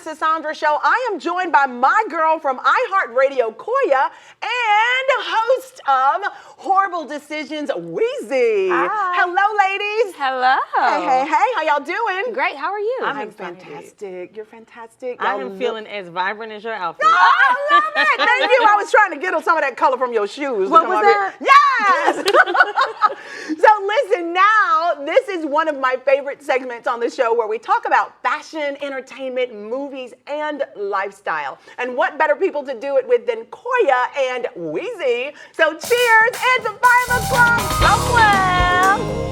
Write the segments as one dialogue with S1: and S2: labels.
S1: Sisaundra Show. I am joined by my girl from iHeart Radio, Koiya, and host of Horrible Decisions, Weezy.
S2: Hi.
S1: Hello, ladies.
S2: Hello.
S1: Hey. How y'all doing?
S2: Great. How are you?
S1: I'm fantastic. You're fantastic.
S3: I am feeling as vibrant as your outfit.
S1: Oh, I love it. Thank you. I was trying to get on some of that color from your shoes.
S3: What was that?
S1: Yes. So listen, now this is one of my favorite segments on the show where we talk about fashion, entertainment, movies, and lifestyle. And what better people to do it with than Koiya and Weezy. So cheers. It's 5 o'clock somewhere.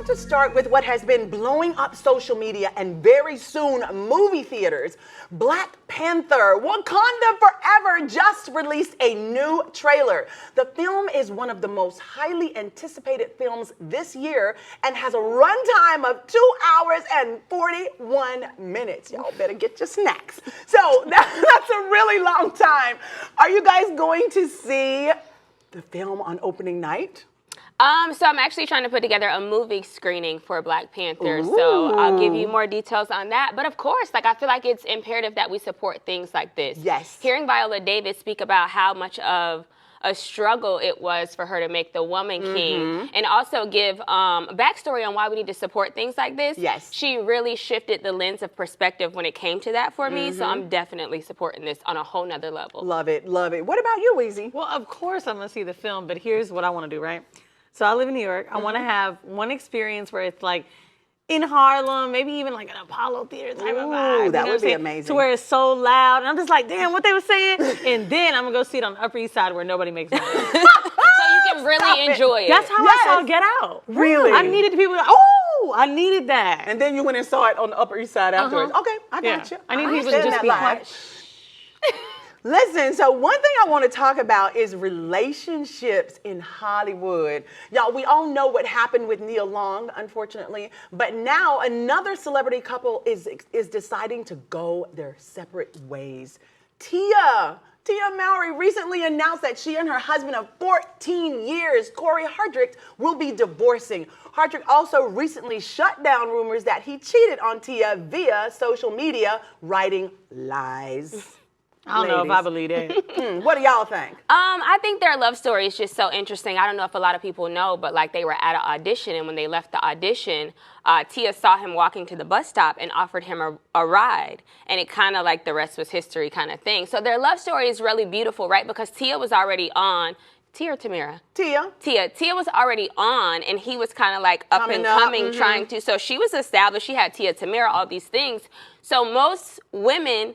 S1: To start with what has been blowing up social media and very soon movie theaters. Black Panther: Wakanda Forever just released a new trailer. The film is one of the most highly anticipated films this year and has a runtime of 2 hours and 41 minutes. Y'all better get your snacks. So that's a really long time. Are you guys going to see the film on opening night?
S2: So I'm actually trying to put together a movie screening for Black Panther. Ooh. So I'll give you more details on that. But of course, I feel like it's imperative that we support things like this.
S1: Yes.
S2: Hearing Viola Davis speak about how much of a struggle it was for her to make the Woman King, and also give backstory on why we need to support things like this.
S1: Yes.
S2: She really shifted the lens of perspective when it came to that for me, so I'm definitely supporting this on a whole nother level.
S1: Love it, love it. What about you, Weezy?
S3: Well, of course I'm going to see the film, but here's what I want to do, right? So I live in New York. I want to have one experience where it's like in Harlem, maybe even like an Apollo Theater type of vibe.
S1: That would be amazing.
S3: To where it's so loud. And I'm just like, damn, what they were saying. And then I'm going to go see it on the Upper East Side where nobody makes noise.
S2: So you can really enjoy it.
S3: That's how I saw Get Out.
S1: Really?
S3: I needed the people to, oh, I needed that.
S1: And then you went and saw it on the Upper East Side afterwards. Okay, I got you.
S3: I need people to just be quiet.
S1: Listen, so one thing I want to talk about is relationships in Hollywood. Y'all, we all know what happened with Nia Long, unfortunately, but now another celebrity couple is deciding to go their separate ways. Tia Mowry recently announced that she and her husband of 14 years, Corey Hardrict, will be divorcing. Hardrict also recently shut down rumors that he cheated on Tia via social media, writing lies.
S3: I don't know if I believe that.
S1: What do y'all think?
S2: I think their love story is just so interesting. I don't know if a lot of people know, but like they were at an audition, and when they left the audition, Tia saw him walking to the bus stop and offered him a ride. And it kind of like the rest was history kind of thing. So their love story is really beautiful, right? Because Tia was already on. Tia or Tamira?
S1: Tia.
S2: Tia was already on, and he was kind of like up and coming, trying to. So she was established. She had Tia, Tamira, all these things. So most women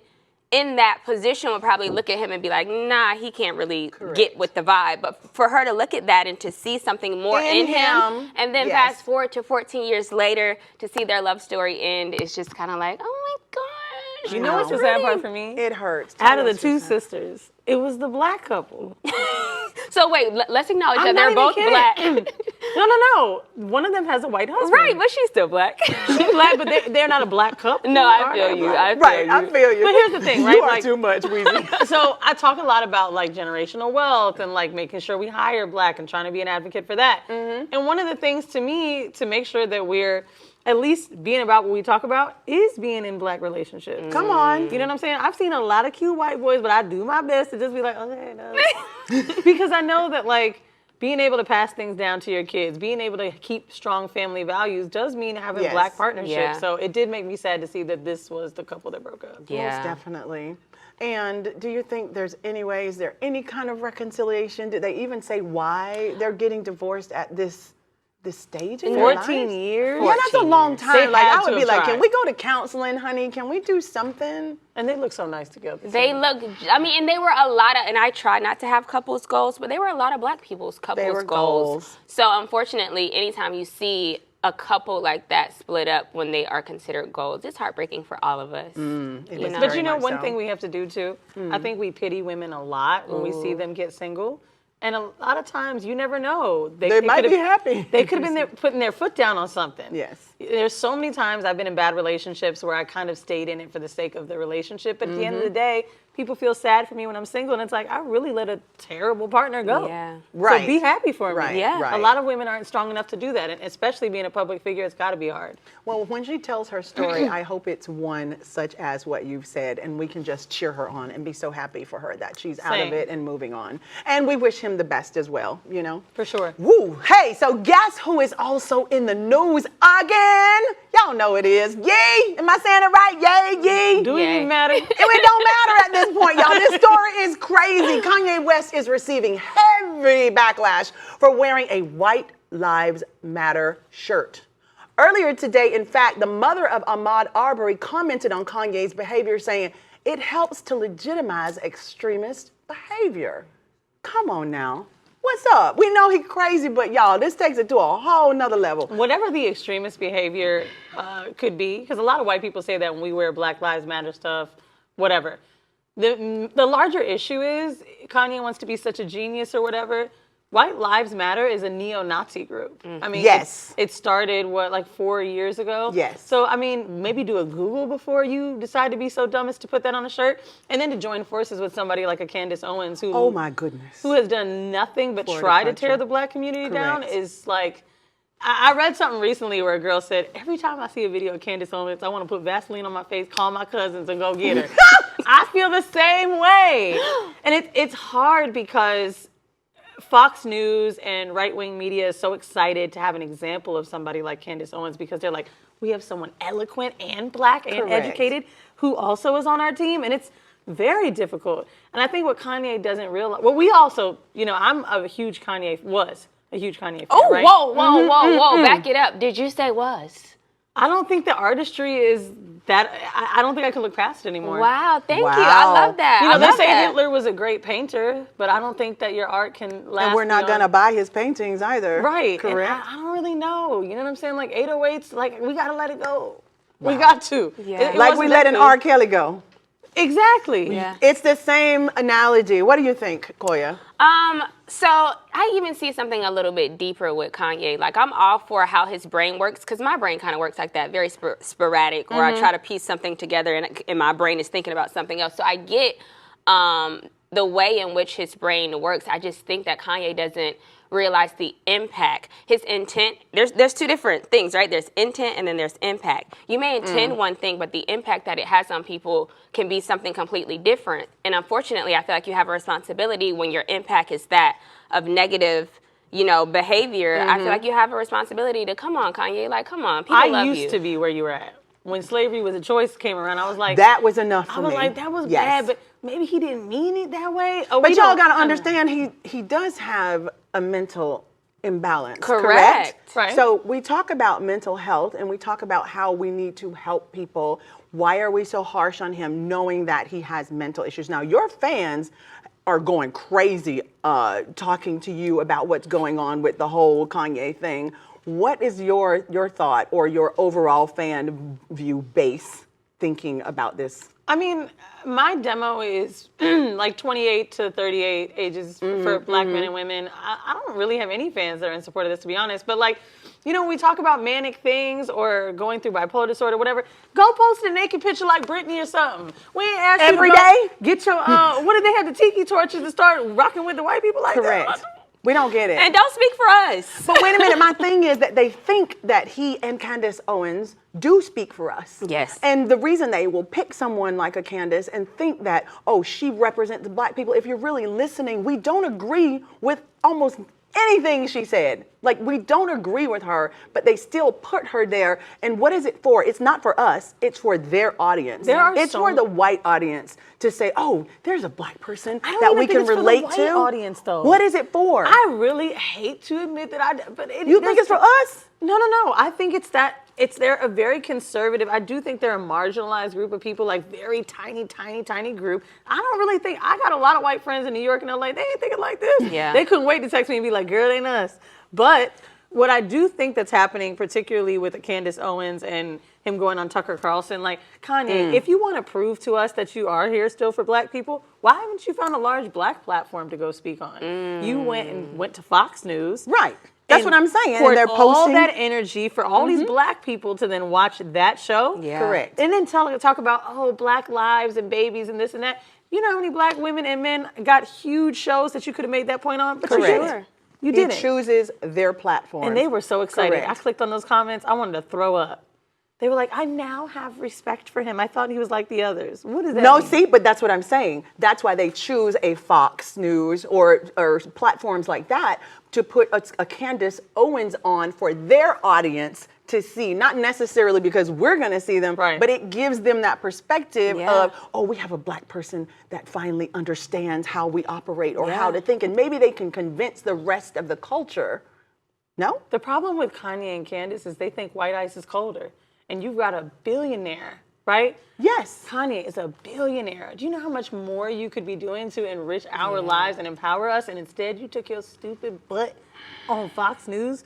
S2: in that position would probably look at him and be like, nah, he can't really get with the vibe. But for her to look at that and to see something more in him, and then fast forward to 14 years later to see their love story end, it's just kind of like, oh my gosh.
S3: You know what's the sad part for me?
S1: It hurts.
S3: Out of the two sisters, it was the black couple.
S2: So wait, let's acknowledge that they're both black.
S3: No. One of them has a white husband.
S2: Right, but she's still black.
S3: She's black, but they're not a black couple.
S2: No, I feel you. I
S1: feel you.
S3: But here's the thing, right?
S1: You are too much, Weezy.
S3: So I talk a lot about like generational wealth and like making sure we hire black and trying to be an advocate for that. And one of the things to me to make sure that we're at least being about what we talk about is being in black relationships.
S1: Come on.
S3: You know what I'm saying? I've seen a lot of cute white boys, but I do my best to just be like, okay, no. Because I know that like being able to pass things down to your kids, being able to keep strong family values does mean having black partnerships.
S2: Yeah.
S3: So it did make me sad to see that this was the couple that broke up.
S2: Yeah.
S1: Most definitely. And do you think there's any way, is there any kind of reconciliation? Did they even say why they're getting divorced at this stage in their lives?
S3: 14 years?
S1: Yeah, that's a long time. Like, I would be like,
S3: tried.
S1: can we go to counseling, honey? Can we do something?
S3: And they look so nice together.
S2: They look, I mean, and they were a lot of, and I try not to have couples goals, but they were a lot of black people's couples goals. So unfortunately, anytime you see a couple like that split up when they are considered goals, it's heartbreaking for all of us.
S3: But you know, one thing we have to do too, I think we pity women a lot when we see them get single. And a lot of times, you never know.
S1: They might be happy.
S3: They could have been there, putting their foot down on something.
S1: Yes.
S3: There's so many times I've been in bad relationships where I kind of stayed in it for the sake of the relationship. But at the end of the day, people feel sad for me when I'm single. And it's like, I really let a terrible partner go.
S2: Yeah.
S1: Right.
S3: So be happy for me.
S1: Right.
S2: Yeah.
S1: Right.
S3: A lot of women aren't strong enough to do that. And especially being a public figure, it's got to be hard.
S1: Well, when she tells her story, I hope it's one such as what you've said, and we can just cheer her on and be so happy for her that she's out of
S3: Same.
S1: it and moving on. And we wish him the best as well, you know?
S3: For sure.
S1: Woo! Hey, so guess who is also in the news again? Y'all know it is. Yee! Am I saying it right? Yay, yee!
S3: Do it even matter?
S1: It don't matter at this point, y'all. This story is crazy. Kanye West is receiving heavy backlash for wearing a White Lives Matter shirt. Earlier today, in fact, the mother of Ahmaud Arbery commented on Kanye's behavior, saying it helps to legitimize extremist behavior. Come on now. What's up? We know he's crazy, but y'all, this takes it to a whole nother level.
S3: Whatever the extremist behavior could be, because a lot of white people say that when we wear Black Lives Matter stuff, whatever. The larger issue is Kanye wants to be such a genius or whatever. White Lives Matter is a neo-Nazi group. I mean,
S1: yes.
S3: It started, like 4 years ago?
S1: Yes.
S3: So, I mean, maybe do a Google before you decide to be so dumb as to put that on a shirt. And then to join forces with somebody like a Candace Owens who...
S1: Oh, my goodness.
S3: Who has done nothing but
S1: For
S3: try
S1: the
S3: to tear
S1: country.
S3: the black community down
S1: Correct.
S3: is like... I read something recently where a girl said, every time I see a video of Candace Owens, I want to put Vaseline on my face, call my cousins, and go get her. I feel the same way. And it's hard because Fox News and right-wing media is so excited to have an example of somebody like Candace Owens because they're like, we have someone eloquent and black and
S1: Correct.
S3: educated who also is on our team. And it's very difficult. And I think what Kanye doesn't realize, well, we also, I'm a huge Kanye fan,
S2: Oh,
S3: right?
S2: whoa. Back it up. Did you say was?
S3: I don't think the artistry is that, I don't think I can look past it anymore.
S2: Wow, thank you.
S1: Wow.
S2: I love that. I
S3: They
S2: love
S3: say
S2: that.
S3: Hitler was a great painter, but I don't think that your art can last.
S1: And we're not
S3: beyond-
S1: going to buy his paintings either.
S3: Right.
S1: Correct.
S3: And I don't really know. You know what I'm saying? Like 808s, like we got to let it go. We got to.
S2: Yeah.
S3: It
S1: Like
S3: wasn't
S1: we
S3: that
S1: letting
S3: good.
S1: R. Kelly go.
S3: Exactly.
S2: Yeah.
S1: It's the same analogy. What do you think, Koiya?
S2: So I even see something a little bit deeper with Kanye. Like I'm all for how his brain works because my brain kind of works like that, very sporadic, or I try to piece something together and my brain is thinking about something else. So I get the way in which his brain works. I just think that Kanye doesn't realize the impact. His intent, there's two different things, right? There's intent and then there's impact. You may intend one thing, but the impact that it has on people can be something completely different. And unfortunately, I feel like you have a responsibility when your impact is that of negative, behavior. I feel like you have a responsibility to, come on, Kanye, like, come on, people love you.
S3: I used to be where you were at. When slavery was a choice came around, I was like,
S1: That was enough for me.
S3: I was like, that was
S1: Yes.
S3: bad, but maybe he didn't mean it that way.
S1: But y'all got to understand, he does have a mental imbalance.
S2: Correct.
S3: Right.
S1: So we talk about mental health and we talk about how we need to help people. Why are we so harsh on him knowing that he has mental issues? Now, your fans are going crazy talking to you about what's going on with the whole Kanye thing. What is your thought or your overall fan view base thinking about this?
S3: I mean, my demo is like 28 to 38 ages for black men and women. I don't really have any fans that are in support of this, to be honest. But like, when we talk about manic things or going through bipolar disorder, whatever, go post a naked picture like Britney or something. We ain't asked
S1: Every
S3: you to
S1: day?
S3: get your, what did they have, the tiki torches to start rocking with the white people like
S1: Correct.
S3: that?
S1: We don't get it.
S2: And don't speak for us.
S1: But wait a minute, my thing is that they think that he and Candace Owens do speak for us.
S2: Yes.
S1: And the reason they will pick someone like a Candace and think that, oh, she represents black people, if you're really listening, we don't agree with almost anything she said. Like, we don't agree with her, but they still put her there. And what is it for? It's not for us. It's for their audience. It's for the white audience to say, oh, there's a black person
S3: I don't
S1: that
S3: even
S1: we
S3: think
S1: can
S3: it's for the
S1: relate
S3: white
S1: to.
S3: audience, though.
S1: What is it for?
S3: I really hate to admit that
S1: You think it's for us?
S3: No. I think they're a very conservative. I do think they're a marginalized group of people, like very tiny group. I don't really think, I got a lot of white friends in New York and LA, they ain't thinking like this.
S2: Yeah.
S3: They couldn't wait to text me and be like, girl, it ain't us. But what I do think that's happening, particularly with Candace Owens and him going on Tucker Carlson. Like, Kanye, if you want to prove to us that you are here still for black people, why haven't you found a large black platform to go speak on? You went to Fox News.
S1: Right. That's what I'm saying.
S3: And they're
S1: posting
S3: all that energy for all these black people to then watch that show.
S2: Yeah.
S1: Correct.
S3: And then talk about, black lives and babies and this and that. You know how many black women and men got huge shows that you could have made that point on? But
S1: Correct.
S3: you didn't. You didn't.
S1: He chooses their platform.
S3: And they were so excited.
S1: Correct.
S3: I clicked on those comments. I wanted to throw up. They were like, I now have respect for him. I thought he was like the others. What does that mean?
S1: See, but that's what I'm saying. That's why they choose a Fox News or platforms like that to put a Candace Owens on for their audience to see, not necessarily because we're going to see them, but it gives them that perspective of, we have a black person that finally understands how we operate or how to think, and maybe they can convince the rest of the culture. No?
S3: The problem with Kanye and Candace is they think white ice is colder. And you've got a billionaire, right?
S1: Yes.
S3: Kanye is a billionaire. Do you know how much more you could be doing to enrich our lives and empower us? And instead, you took your stupid butt on Fox News.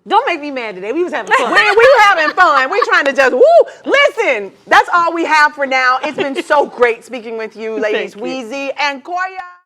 S3: Don't make me mad today. We was having fun.
S1: we were having fun. We're trying to just, listen, that's all we have for now. It's been so great speaking with you, ladies.
S3: Thank you.
S1: Weezy and Koiya.